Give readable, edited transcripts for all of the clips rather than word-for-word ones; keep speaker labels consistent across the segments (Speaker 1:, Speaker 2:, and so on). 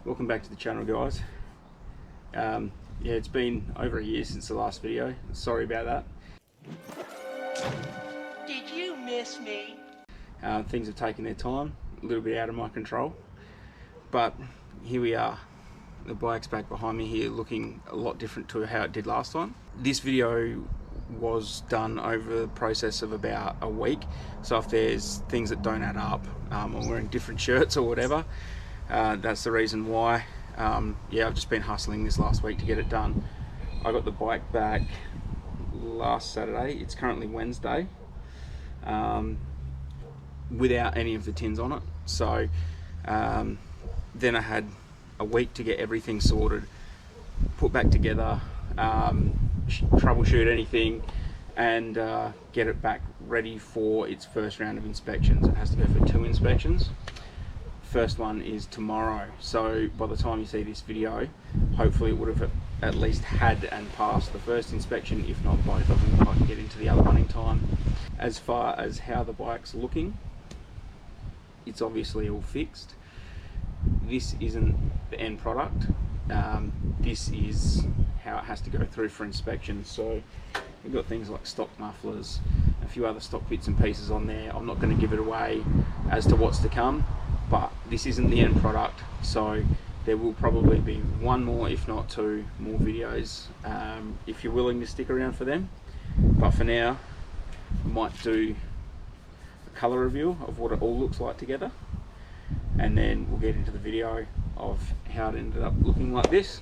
Speaker 1: Welcome back to the channel, guys. Yeah, it's been over a year since the last video. Sorry about that.
Speaker 2: Did you miss me?
Speaker 1: Things have taken their time, a little bit out of my control, but here we are. The bike's back behind me here, looking a lot different to how it did last time. This video was done over the process of about a week, so if there's things that don't add up, or wearing different shirts or whatever, that's the reason why. Yeah, I've just been hustling this last week to get it done. I got the bike back last Saturday. It's currently Wednesday, without any of the tins on it. So then I had a week to get everything sorted, put back together, troubleshoot anything, and get it back ready for its first round of inspections. It has to go for 2 inspections. First one is tomorrow, so by the time you see this video, hopefully it would have at least had and passed the first inspection, if not both of them, if I can get into the other one in time. As far as how the bike's looking, it's obviously all fixed. This isn't the end product. This is how it has to go through for inspection. So we've got things like stock mufflers, a few other stock bits and pieces on there. I'm not going to give it away as to what's to come, but this isn't the end product, so there will probably be 1 more, if not 2 more videos, if you're willing to stick around for them. But for now, I might do a colour review of what it all looks like together, and then we'll get into the video of how it ended up looking like this.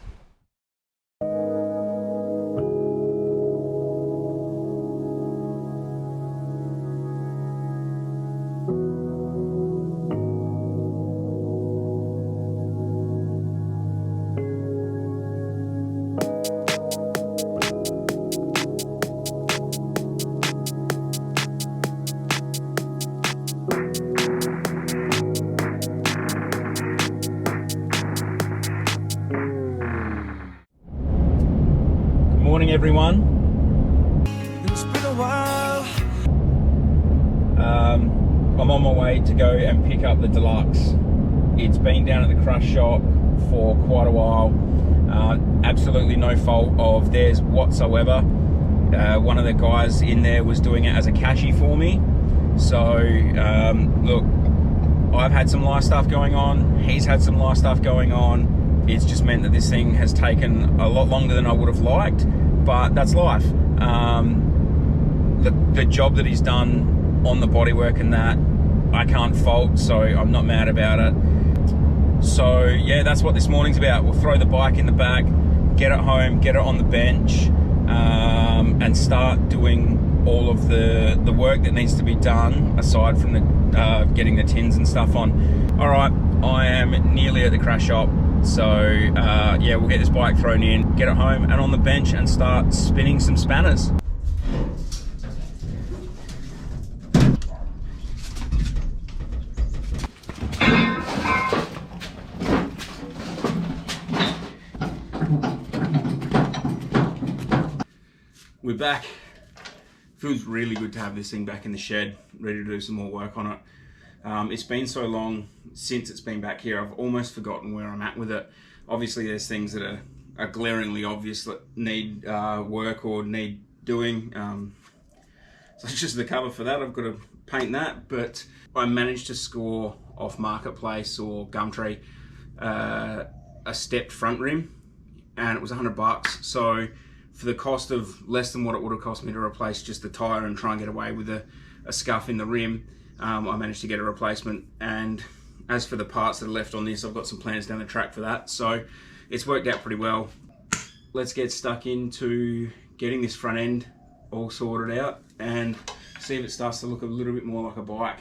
Speaker 1: Morning, everyone.
Speaker 3: It's been a while.
Speaker 1: I'm on my way to go and pick up the Deluxe. It's been down at the crush shop for quite a while. Absolutely no fault of theirs whatsoever. One of the guys in there was doing it as a cashy for me. So look, I've had some life stuff going on. He's had some life stuff going on. It's just meant that this thing has taken a lot longer than I would have liked, but that's life. The job that he's done on the bodywork and that, I can't fault, so I'm not mad about it. So yeah, that's what this morning's about. We'll throw the bike in the back, get it home, get it on the bench, and start doing all of the work that needs to be done, aside from the getting the tins and stuff on. All right, I am nearly at the crash shop. So yeah, we'll get this bike thrown in, get it home and on the bench, and start spinning some spanners. We're back. Feels really good to have this thing back in the shed, ready to do some more work on it. It's been so long since it's been back here, I've almost forgotten where I'm at with it. Obviously there's things that are glaringly obvious that need work or need doing. So it's just the cover for that. I've got to paint that, but I managed to score off Marketplace or Gumtree a stepped front rim, and it was $100. So for the cost of less than what it would have cost me to replace just the tyre and try and get away with a scuff in the rim, I managed to get a replacement. And as for the parts that are left on this, I've got some plans down the track for that, so it's worked out pretty well. Let's get stuck into getting this front end all sorted out and see if it starts to look a little bit more like a bike.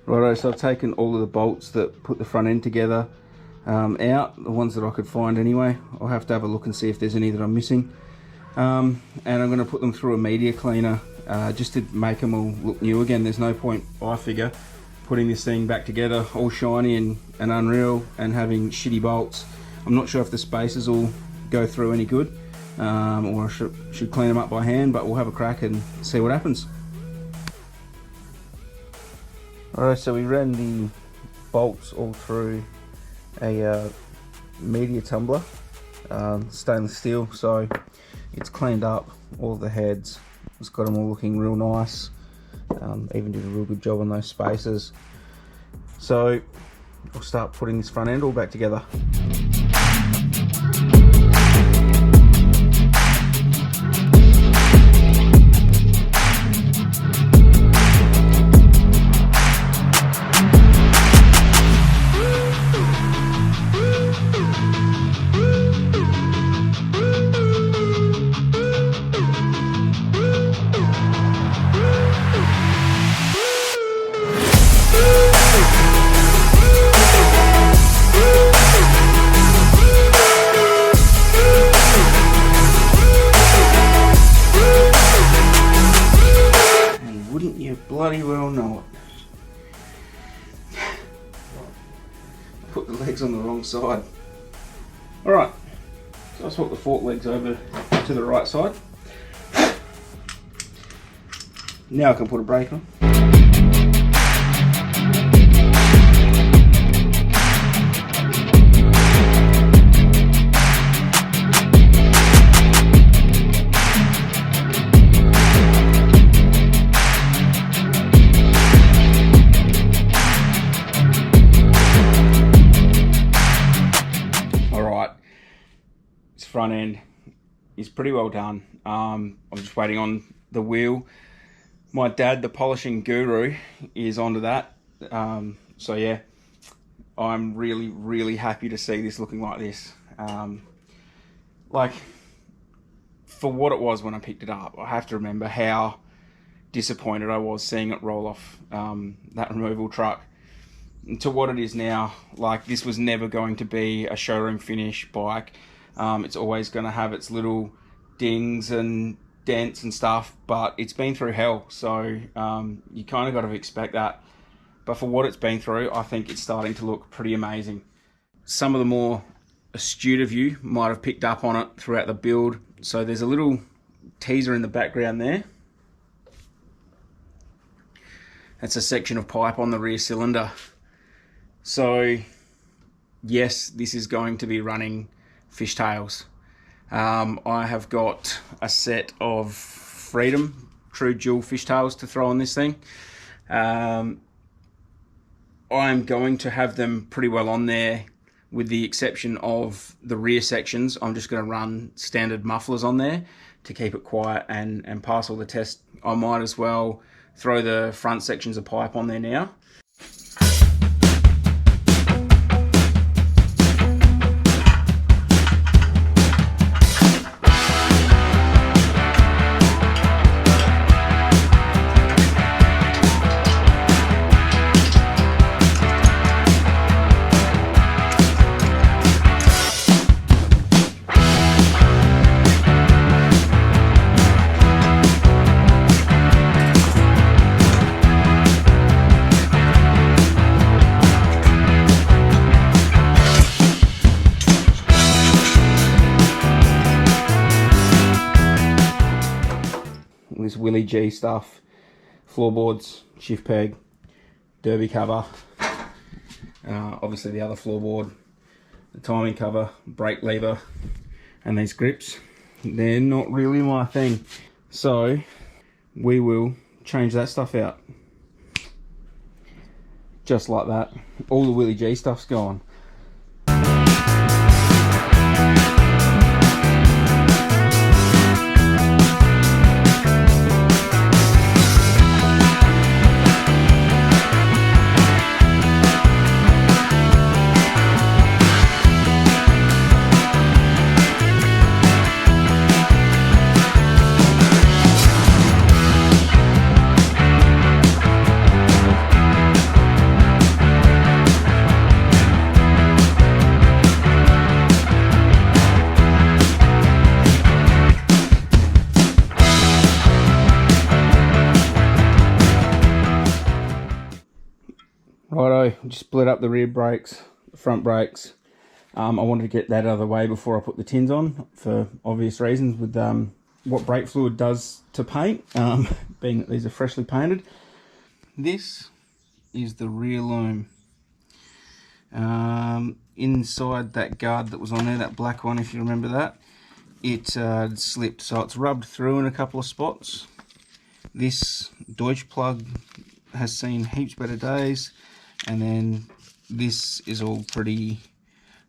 Speaker 1: Righto, so I've taken all of the bolts that put the front end together out, the ones that I could find anyway. I'll have to have a look and see if there's any that I'm missing. And I'm going to put them through a media cleaner just to make them all look new again. There's no point, I figure, putting this thing back together all shiny and unreal and having shitty bolts. I'm not sure if the spacers will go through any good, or I should clean them up by hand, but we'll have a crack and see what happens. Alright, so we ran the bolts all through a media tumbler, stainless steel, so it's cleaned up all the heads. It's got them all looking real nice. Even did a real good job on those spacers. So we'll start putting this front end all back together. Bloody well know it. Put the legs on the wrong side. Alright, so I swap the fork legs over to the right side. Now I can put a brake on. Front end is pretty well done. I'm just waiting on the wheel. My dad, the polishing guru, is onto that. So yeah, I'm really happy to see this looking like this. Like, for what it was when I picked it up, I have to remember how disappointed I was seeing it roll off that removal truck. And to what it is now, like, this was never going to be a showroom finish bike. It's always going to have its little dings and dents and stuff, but it's been through hell, so you kind of got to expect that. But for what it's been through, I think it's starting to look pretty amazing. Some of the more astute of you might have picked up on it throughout the build. So there's a little teaser in the background there. That's a section of pipe on the rear cylinder. So yes, this is going to be running fishtails. I have got a set of Freedom True Dual fishtails to throw on this thing. I'm going to have them pretty well on there, with the exception of the rear sections. I'm just going to run standard mufflers on there to keep it quiet and pass all the tests. I might as well throw the front sections of pipe on there now. This Willie G stuff, floorboards, shift peg, derby cover, obviously the other floorboard, the timing cover, brake lever, and these grips. They're not really my thing, so we will change that stuff out. Just like that, all the Willie G stuff's gone. Righto, just split up the rear brakes, the front brakes. I wanted to get that out of the way before I put the tins on for obvious reasons with what brake fluid does to paint, being that these are freshly painted. This is the rear loom. Inside that guard that was on there, that black one, if you remember that, it slipped, so it's rubbed through in a couple of spots. This Deutsch plug has seen heaps better days, and then this is all pretty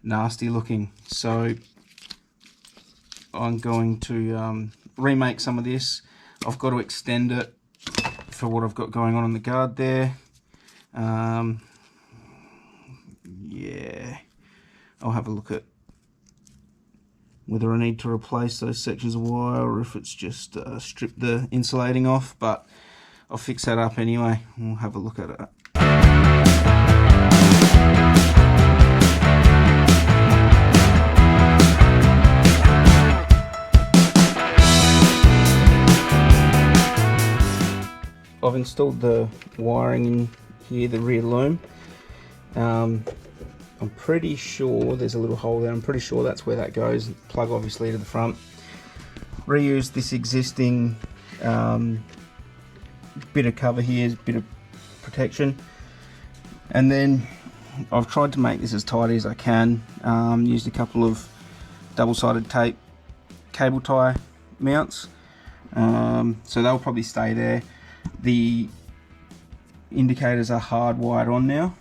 Speaker 1: nasty looking, so I'm going to remake some of this. I've got to extend it for what I've got going on the guard there. Yeah, I'll have a look at whether I need to replace those sections of wire or if it's just strip the insulating off, but I'll fix that up anyway. We'll have a look at it. I've installed the wiring in here, the rear loom. I'm pretty sure there's a little hole there. I'm pretty sure that's where that goes. Plug obviously to the front. Reuse this existing bit of cover here, bit of protection. And then I've tried to make this as tidy as I can. Used a couple of double-sided tape cable tie mounts. So they'll probably stay there. The indicators are hardwired on now.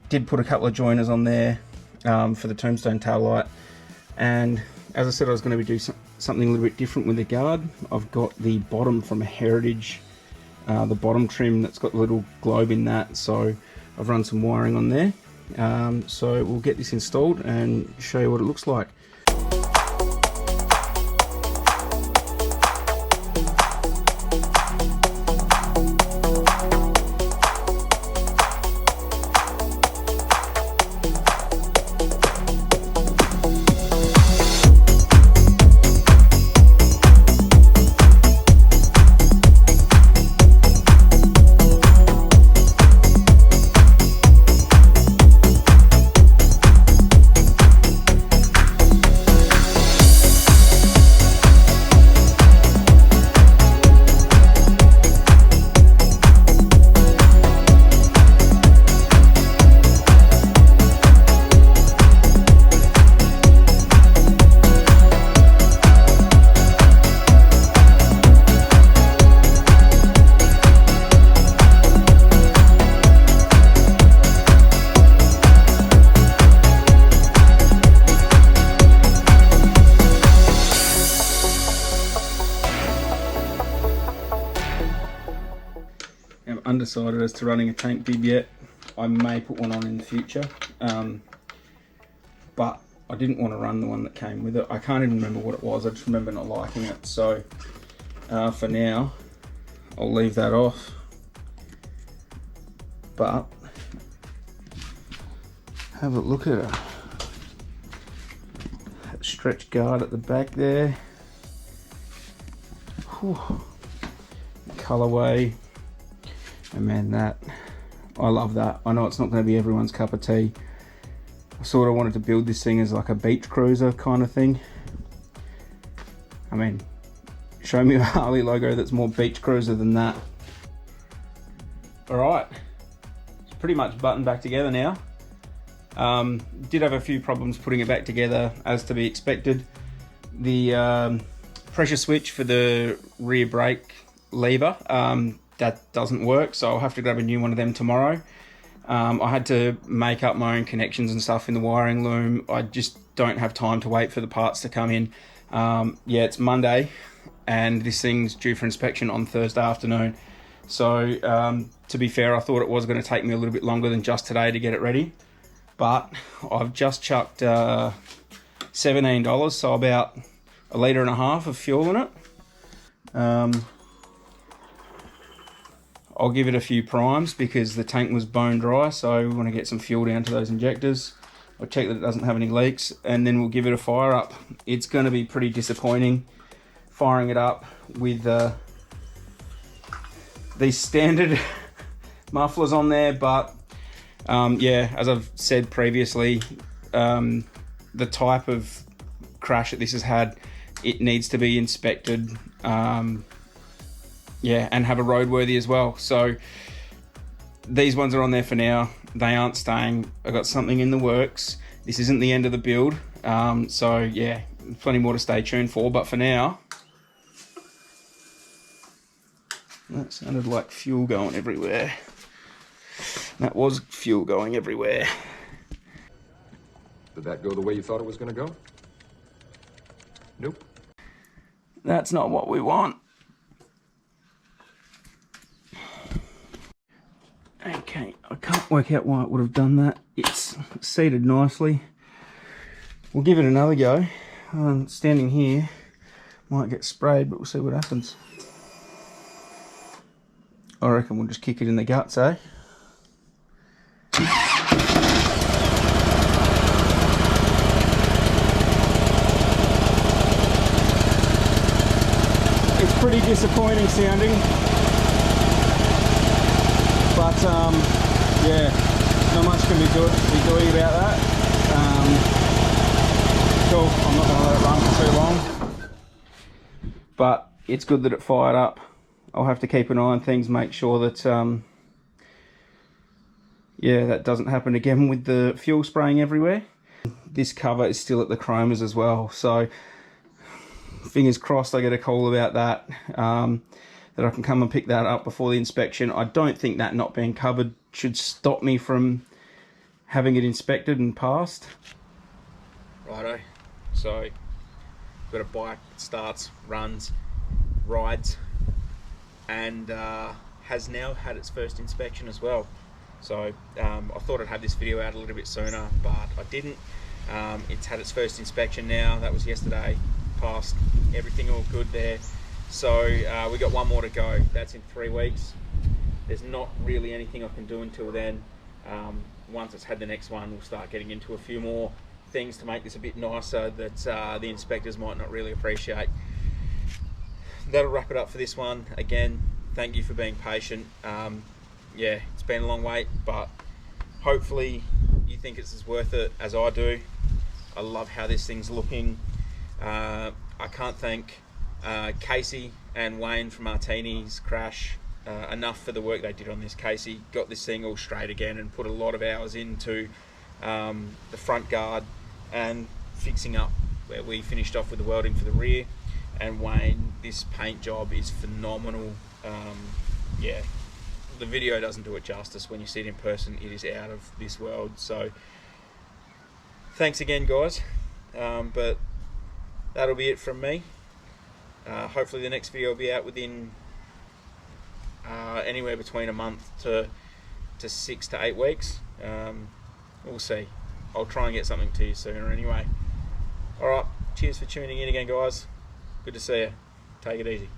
Speaker 1: Did put a couple of joiners on there for the tombstone tail light, and as I said, I was going to be doing something a little bit different with the guard. I've got the bottom from a Heritage, the bottom trim that's got a little globe in that, so I've run some wiring on there. So we'll get this installed and show you what it looks like. I'm undecided as to running a tank bib yet. I may put one on in the future, but I didn't want to run the one that came with it. I can't even remember what it was. I just remember not liking it. So for now, I'll leave that off. But have a look at it. That stretch guard at the back there. Whew. Colorway. And man, I love that. I know it's not going to be everyone's cup of tea. I sort of wanted to build this thing as like a beach cruiser kind of thing. I mean, show me a Harley logo that's more beach cruiser than that. Alright, it's pretty much buttoned back together now. Did have a few problems putting it back together, as to be expected. The pressure switch for the rear brake lever, that doesn't work, so I'll have to grab a new one of them tomorrow. I had to make up my own connections and stuff in the wiring loom. I just don't have time to wait for the parts to come in. Yeah, it's Monday and this thing's due for inspection on Thursday afternoon. So to be fair, I thought it was going to take me a little bit longer than just today to get it ready. But I've just chucked $17, so about 1.5 litres of fuel in it. I'll give it a few primes because the tank was bone dry, so we want to get some fuel down to those injectors. I'll check that it doesn't have any leaks, and then we'll give it a fire up. It's going to be pretty disappointing firing it up with these standard mufflers on there, but Yeah, as I've said previously, the type of crash that this has had, it needs to be inspected, yeah, and have a roadworthy as well. So these ones are on there for now. They aren't staying. I got something in the works. This isn't the end of the build. So yeah, plenty more to stay tuned for. But for now, that sounded like fuel going everywhere. That was fuel going everywhere.
Speaker 4: Did that go the way you thought it was going to go? Nope.
Speaker 1: That's not what we want. Okay, I can't work out why it would have done that. It's seated nicely. We'll give it another go. Standing here, might get sprayed, but we'll see what happens. I reckon we'll just kick it in the guts, eh? It's pretty disappointing sounding, but yeah, not much can be doing about that. Cool, I'm not going to let it run for too long, but it's good that it fired up. I'll have to keep an eye on things, make sure that yeah, that doesn't happen again with the fuel spraying everywhere. This cover is still at the chromas as well, so fingers crossed I get a call about that, that I can come and pick that up before the inspection. I don't think that not being covered should stop me from having it inspected and passed. Righto, so got a bike that starts, runs, rides, and has now had its first inspection as well. So I thought I'd have this video out a little bit sooner, but I didn't. It's had its first inspection now. That was yesterday. Passed, everything all good there. So we got one more to go. That's in 3 weeks. There's not really anything I can do until then. Once it's had the next one, we'll start getting into a few more things to make this a bit nicer that the inspectors might not really appreciate. That'll wrap it up for this one. Again, thank you for being patient. Yeah, it's been a long wait, but hopefully you think it's as worth it as I do. I love how this thing's looking. I can't thank Casey and Wayne from Martini's Crash enough for the work they did on this. Casey got this thing all straight again and put a lot of hours into the front guard and fixing up where we finished off with the welding for the rear. And Wayne, this paint job is phenomenal. Yeah, the video doesn't do it justice. When you see it in person, it is out of this world. So thanks again, guys. But that'll be it from me. Hopefully the next video will be out within anywhere between a month to 6 to 8 weeks. We'll see. I'll try and get something to you sooner anyway. Alright, cheers for tuning in again, guys. Good to see you. Take it easy.